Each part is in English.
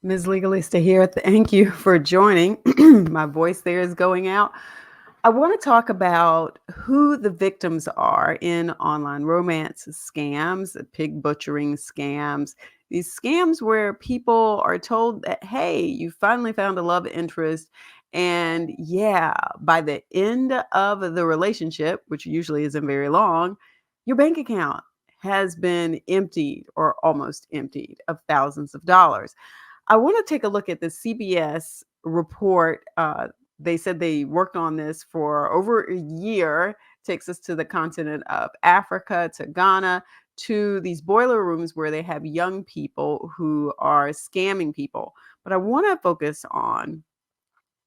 Ms. Legalista here. Thank you for joining. My voice there is going out. I want to talk about who the victims are in online romance scams, pig butchering scams, these scams where people are told that, hey, you finally found a love interest. And yeah, by the end of the relationship, which usually isn't very long, your bank account has been emptied or almost emptied of thousands of dollars. I want to take a look at the CBS report. They said they worked on this for over a year, takes us to the continent of Africa, to Ghana, to these boiler rooms where they have young people who are scamming people. But I want to focus on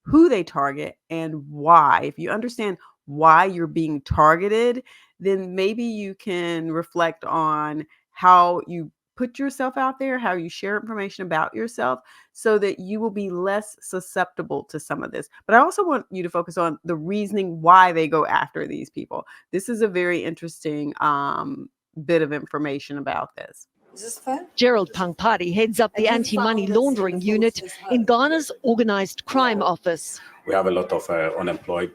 who they target and why. If you understand why you're being targeted, then maybe you can reflect on how you put yourself out there, how you share information about yourself so that you will be less susceptible to some of this. But I also want you to focus on the reasoning why they go after these people. This is a very interesting bit of information about this. Is this fair? Gerald Pangpadi heads up the anti-money laundering unit in Ghana's organised crime office. We have a lot of unemployed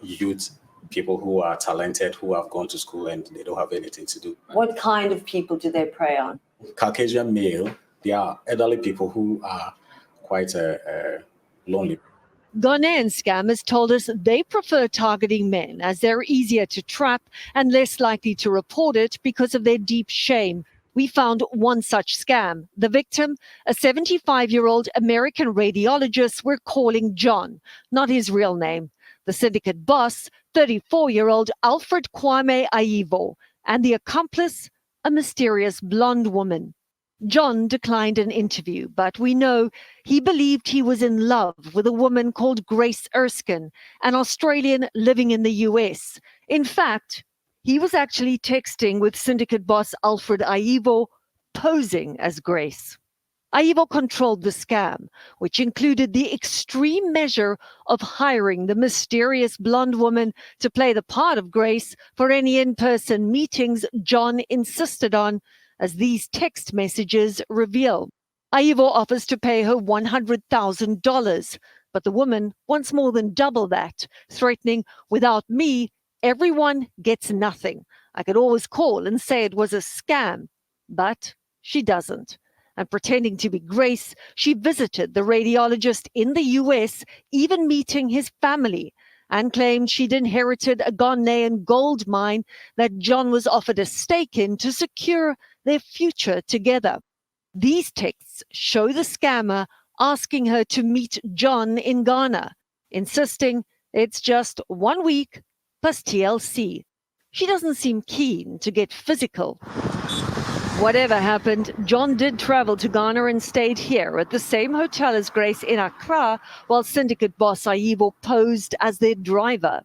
youth, people who are talented, who have gone to school and they don't have anything to do. What kind of people do they prey on? Caucasian male, they are elderly people who are quite lonely. Ghanaian scammers told us they prefer targeting men as they're easier to trap and less likely to report it because of their deep shame. We found one such scam. The victim, a 75-year-old American radiologist we're calling John, not his real name. The syndicate boss, 34-year-old Alfred Kwame Aivo, and the accomplice, a mysterious blonde woman. John declined an interview, but we know he believed he was in love with a woman called Grace Erskine, an Australian living in the US. In fact, he was actually texting with syndicate boss Alfred Aivo, posing as Grace. Aivo controlled the scam, which included the extreme measure of hiring the mysterious blonde woman to play the part of Grace for any in-person meetings John insisted on, as these text messages reveal. Aivo offers to pay her $100,000, but the woman wants more than double that, threatening, "Without me, everyone gets nothing. I could always call and say it was a scam," but she doesn't. And pretending to be Grace, she visited the radiologist in the US, even meeting his family, and claimed she'd inherited a Ghanaian gold mine that John was offered a stake in to secure their future together. These texts show the scammer asking her to meet John in Ghana, insisting it's just 1 week plus TLC. She doesn't seem keen to get physical. Whatever happened, John did travel to Ghana and stayed here at the same hotel as Grace in Accra, while syndicate boss Aivo posed as their driver.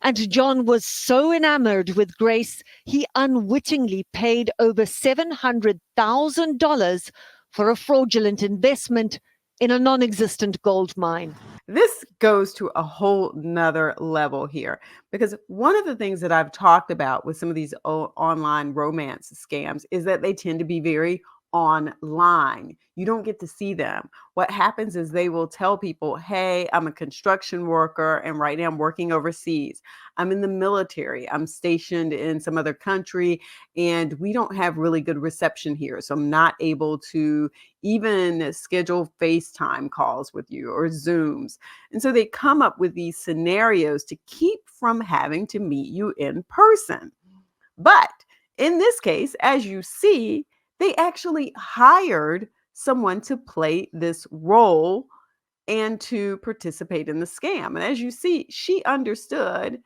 And John was so enamored with Grace, he unwittingly paid over $700,000 for a fraudulent investment in a non-existent gold mine. This goes to a whole nother level here, because one of the things that I've talked about with some of these online romance scams is that they tend to be very online. You don't get to see them. What happens is they will tell people, hey, I'm a construction worker and right now I'm working overseas. I'm in the military. I'm stationed in some other country and we don't have really good reception here. So I'm not able to even schedule FaceTime calls with you or Zooms. And so they come up with these scenarios to keep from having to meet you in person. But in this case, as you see, they actually hired someone to play this role and to participate in the scam. And as you see, she understood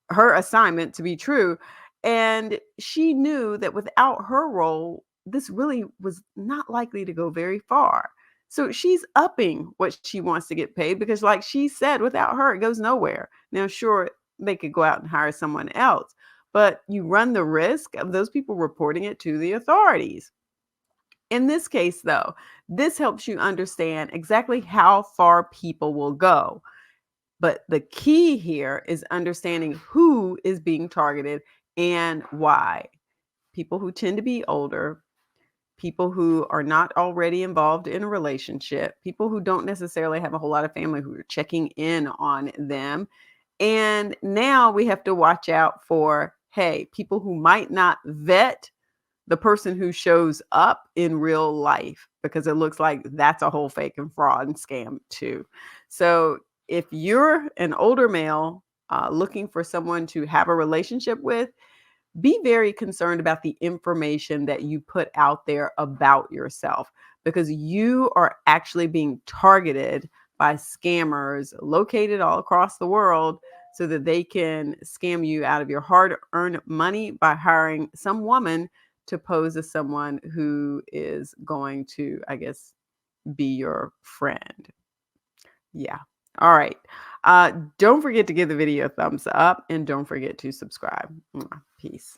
her assignment to be true. And she knew that without her role, this really was not likely to go very far. So she's upping what she wants to get paid because, like she said, without her, it goes nowhere. Now, sure, they could go out and hire someone else, but you run the risk of those people reporting it to the authorities. In this case, though, this helps you understand exactly how far people will go. But the key here is understanding who is being targeted and why. People who tend to be older, people who are not already involved in a relationship, people who don't necessarily have a whole lot of family who are checking in on them. And now we have to watch out for, hey, people who might not vet the person who shows up in real life, because it looks like that's a whole fake and fraud and scam too. So if you're an older male looking for someone to have a relationship with, be very concerned about the information that you put out there about yourself, because you are actually being targeted by scammers located all across the world so that they can scam you out of your hard-earned money by hiring some woman to pose as someone who is going to, I guess, be your friend. Yeah. All right. Don't forget to give the video a thumbs up and don't forget to subscribe. Peace.